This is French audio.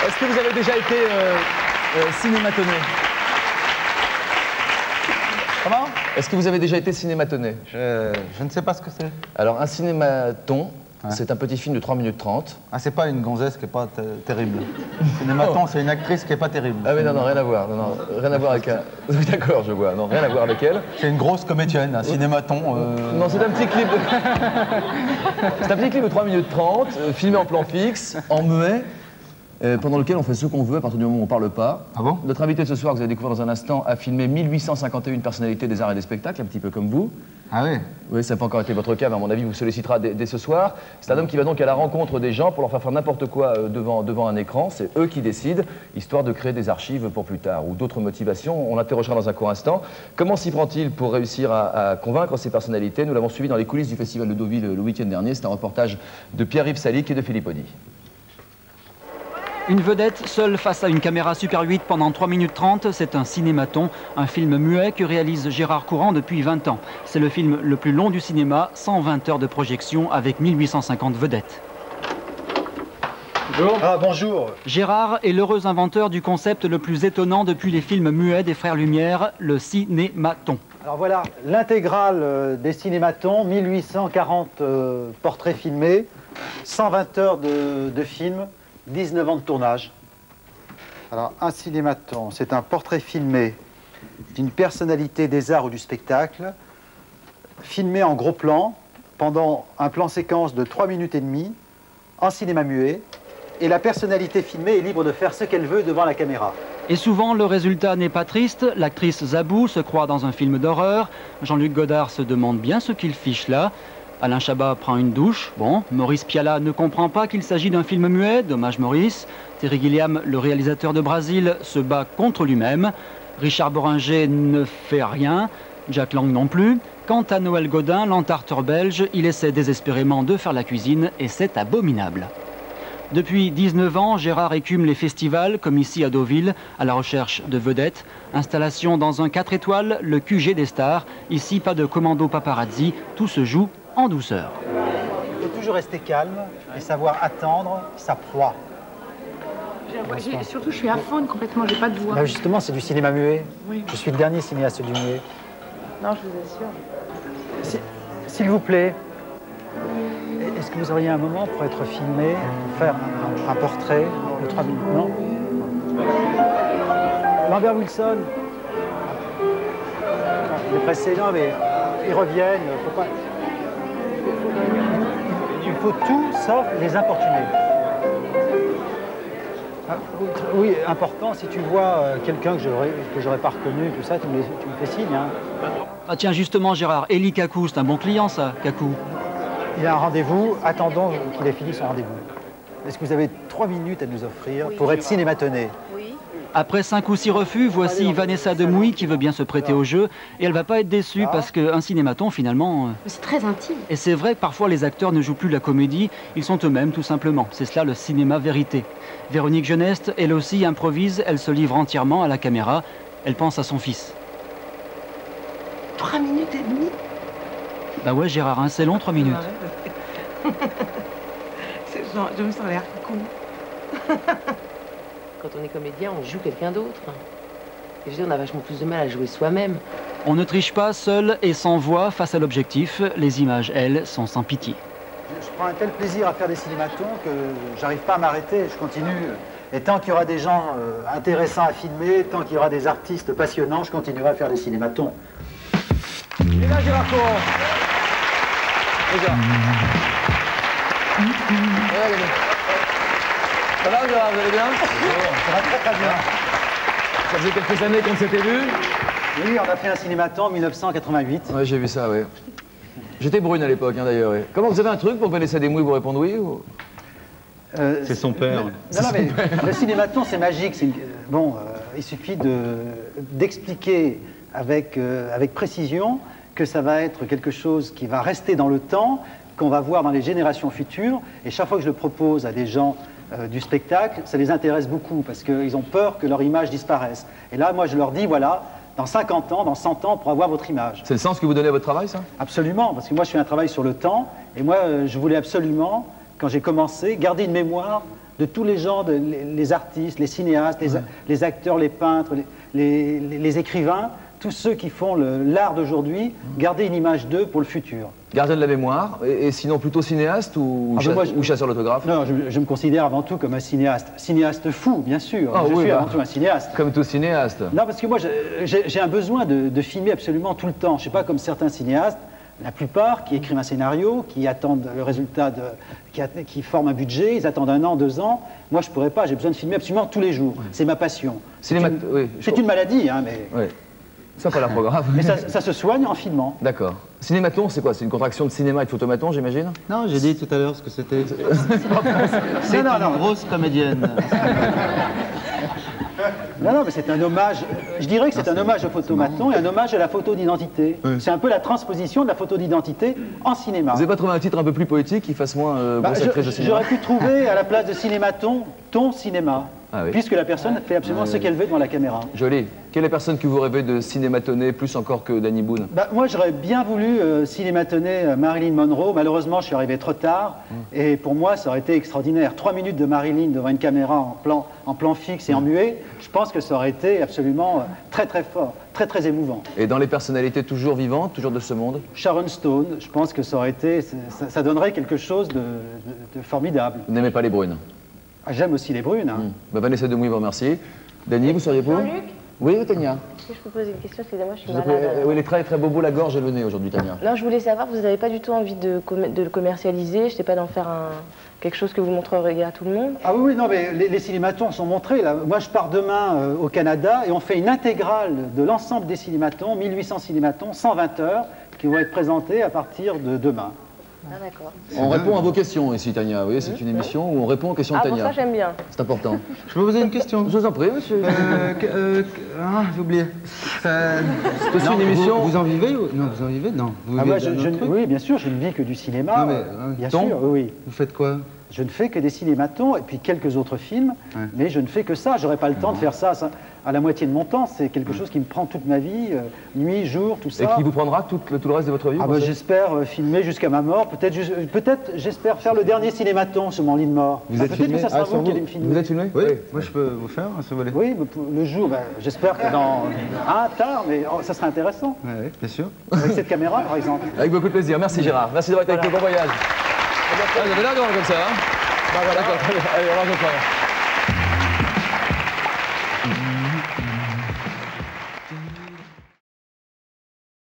Est-ce que vous avez déjà été cinématonné? Comment? Est-ce que vous avez déjà été cinématonné? Je ne sais pas ce que c'est. Alors, un cinématon, ouais. C'est un petit film de 3 minutes 30. Ah, c'est pas une gonzesse qui est pas terrible. Cinématon, c'est une actrice qui est pas terrible. Ah oui, non, rien à voir. Non, rien à voir avec un... Oui, d'accord, je vois. Non, rien à voir avec elle. C'est une grosse comédienne, un cinématon. Non, c'est un petit clip de... C'est un petit clip de 3 minutes 30, filmé en plan fixe, en muet, pendant lequel on fait ce qu'on veut à partir du moment où on ne parle pas. Ah bon? Notre invité de ce soir, que vous allez découvrir dans un instant, a filmé 1851 personnalités des arts et des spectacles, un petit peu comme vous. Ah oui? Oui, ça n'a pas encore été votre cas, mais à mon avis, vous sollicitera dès ce soir. C'est un homme qui va donc à la rencontre des gens pour leur faire n'importe quoi devant un écran. C'est eux qui décident, histoire de créer des archives pour plus tard ou d'autres motivations. On l'interrogera dans un court instant. Comment s'y prend-il pour réussir à convaincre ces personnalités? Nous l'avons suivi dans les coulisses du Festival de Deauville le week-end dernier. C'est un reportage de Pierre-Yves Salic et de Philippe Audy. Une vedette seule face à une caméra Super 8 pendant 3 minutes 30, c'est un cinématon, un film muet que réalise Gérard Courant depuis 20 ans. C'est le film le plus long du cinéma, 120 heures de projection avec 1850 vedettes. Bonjour. Ah, bonjour. Gérard est l'heureux inventeur du concept le plus étonnant depuis les films muets des Frères Lumière, le cinématon. Alors voilà, l'intégrale des cinématons, 1840 portraits filmés, 120 heures de film, 19 ans de tournage. Alors, un cinématon, c'est un portrait filmé d'une personnalité des arts ou du spectacle, filmé en gros plan, pendant un plan séquence de 3 minutes et demie, en cinéma muet, et la personnalité filmée est libre de faire ce qu'elle veut devant la caméra. Et souvent, le résultat n'est pas triste. L'actrice Zabou se croit dans un film d'horreur. Jean-Luc Godard se demande bien ce qu'il fiche là. Alain Chabat prend une douche. Bon, Maurice Pialat ne comprend pas qu'il s'agit d'un film muet. Dommage Maurice. Terry Gilliam, le réalisateur de Brasil, se bat contre lui-même. Richard Boringer ne fait rien. Jack Lang non plus. Quant à Noël Godin, l'entarteur belge, il essaie désespérément de faire la cuisine et c'est abominable. Depuis 19 ans, Gérard écume les festivals, comme ici à Deauville, à la recherche de vedettes. Installation dans un 4 étoiles, le QG des stars. Ici, pas de commando paparazzi, tout se joue en douceur. Il faut toujours rester calme et savoir attendre sa proie. Surtout, je suis à fond complètement, j'ai pas de voix. Là, justement, c'est du cinéma muet. Oui. Je suis le dernier cinéaste du muet. Non, je vous assure. S'il vous plaît, est-ce que vous auriez un moment pour être filmé, pour faire un portrait de 3 minutes? Non? Lambert Wilson. Les précédents, mais ils reviennent. Faut pas... Il faut tout sauf les importuner. Ah, oui, important, si tu vois quelqu'un que j'aurais pas reconnu, tout ça, tu me fais signe. Hein. Ah tiens, justement Gérard, Élie Kakou, c'est un bon client ça, Kakou. Il a un rendez-vous, attendons qu'il ait fini son rendez-vous. Est-ce que vous avez 3 minutes à nous offrir pour être cinématonné? Oui. Après 5 ou 6 refus, voici Vanessa Demouy qui veut bien se prêter au jeu. Et elle va pas être déçue parce qu'un cinématon finalement... C'est très intime. Et c'est vrai que parfois les acteurs ne jouent plus la comédie, ils sont eux-mêmes tout simplement. C'est cela le cinéma vérité. Véronique Geneste, elle aussi improvise, elle se livre entièrement à la caméra. Elle pense à son fils. 3 minutes et demie. Bah ouais Gérard, hein, c'est long 3 minutes. Genre, je me sens l'air con. Quand on est comédien, on joue quelqu'un d'autre. Et je veux dire, on a vachement plus de mal à jouer soi-même. On ne triche pas seul et sans voix face à l'objectif. Les images, elles, sont sans pitié. Je prends un tel plaisir à faire des cinématons que j'arrive pas à m'arrêter, je continue. Et tant qu'il y aura des gens intéressants à filmer, tant qu'il y aura des artistes passionnants, je continuerai à faire des cinématons. Et là, Gérard Courant. Déjà. Ça va Gérard, vous allez bien? Ça va très très bien. Ça faisait quelques années qu'on s'était vus? Oui, on a fait un cinématon en 1988. Oui, j'ai vu ça, oui. J'étais brune à l'époque, hein, d'ailleurs. Oui. Comment, vous avez un truc pour Vanessa Demouy vous répondre oui ou... C'est son père. Non, mais le cinématon, c'est magique. Bon, il suffit d'expliquer avec précision que ça va être quelque chose qui va rester dans le temps, qu'on va voir dans les générations futures. Et chaque fois que je le propose à des gens du spectacle, ça les intéresse beaucoup parce qu'ils ont peur que leur image disparaisse. Et là, moi, je leur dis, voilà, dans 50 ans, dans 100 ans, on pourra voir votre image. C'est le sens que vous donnez à votre travail, ça? Absolument, parce que moi, je fais un travail sur le temps. Et moi, je voulais absolument quand j'ai commencé, garder une mémoire de tous les gens, les artistes, les cinéastes, les acteurs, les peintres, les écrivains, tous ceux qui font l'art d'aujourd'hui, garder une image d'eux pour le futur. Gardien de la mémoire, et sinon plutôt cinéaste ou chasseur d'autographes? Non, je me considère avant tout comme un cinéaste. Cinéaste fou, bien sûr. Je suis avant tout un cinéaste. Comme tout cinéaste. Non, parce que moi, j'ai un besoin de filmer absolument tout le temps. Je ne sais pas comme certains cinéastes, la plupart qui écrivent un scénario, qui attendent le résultat, qui forment un budget, ils attendent 1 an, 2 ans. Moi, je ne pourrais pas, j'ai besoin de filmer absolument tous les jours. C'est ma passion. C'est une maladie, hein, mais... Oui. Ça n'a pas l'air trop grave. Mais ça se soigne en filmant. D'accord. Cinématon, c'est quoi? C'est une contraction de cinéma et de photomaton, j'imagine? Non, j'ai dit tout à l'heure ce que c'était. C'est une grosse comédienne. Non, mais c'est un hommage, je dirais que c'est un hommage au photomaton et un hommage à la photo d'identité. Oui. C'est un peu la transposition de la photo d'identité en cinéma. Vous n'avez pas trouvé un titre un peu plus poétique qui fasse moins grosse actrice de cinéma? J'aurais pu trouver à la place de cinématon, ton cinéma. Ah oui. Puisque la personne fait absolument ce qu'elle veut devant la caméra. Joli. Quelle est la personne que vous rêvez de cinématonner plus encore que Danny Boone? Moi, j'aurais bien voulu cinématonner Marilyn Monroe. Malheureusement, je suis arrivé trop tard. Et pour moi, ça aurait été extraordinaire. 3 minutes de Marilyn devant une caméra en plan fixe et en muet, je pense que ça aurait été absolument très très fort, très très émouvant. Et dans les personnalités toujours vivantes, toujours de ce monde? Sharon Stone, je pense que ça aurait été, ça donnerait quelque chose de formidable. Vous n'aimez pas les brunes? J'aime aussi les brunes. Hein. Vanessa Demouy vous remercie. Danny, vous seriez pour? Jean-Luc? Oui, Tania. Est-ce que je peux poser une question? Excusez-moi, je suis malade. Oui, il est très très bobo la gorge et le nez aujourd'hui, Tania. Non, je voulais savoir, vous n'avez pas du tout envie de le commercialiser? Je ne sais pas, d'en faire quelque chose que vous montreriez à tout le monde? Ah oui, non, mais les cinématons sont montrés. Là. Moi, je pars demain au Canada et on fait une intégrale de l'ensemble des cinématons, 1800 cinématons, 120 heures, qui vont être présentés à partir de demain. Ah d'accord. On répond à vos questions ici, Tania. Oui, c'est une émission où on répond aux questions de Tania. Ah bon, ça j'aime bien. C'est important. Je peux vous poser une question? Je vous en prie, monsieur. J'ai oublié. C'est aussi une émission... Vous en vivez ou... Non, vous en vivez? Non. Vous vivez oui, bien sûr, je ne vis que du cinéma. Non, mais, bien sûr, oui. Vous faites quoi? Je ne fais que des cinématons et puis quelques autres films, mais je ne fais que ça. J'aurais pas le temps de faire ça à la moitié de mon temps. C'est quelque chose qui me prend toute ma vie, nuit, jour, tout ça. Et qui vous prendra tout le reste de votre vie? J'espère filmer jusqu'à ma mort. Peut-être j'espère faire le dernier cinématon sur mon lit de mort. Peut-être que ça sera vous qui allez me filmer. Vous êtes filmé? Oui. Moi je peux vous faire ce volet. Oui, le jour, j'espère que dans tard, mais ça sera intéressant. Oui, bien sûr. Avec cette caméra, par exemple. Avec beaucoup de plaisir. Merci Gérard. Merci d'avoir été avec nous. Bon voyage. Vous avez l'air de voir comme ça, hein? D'accord, allez, on va reprendre.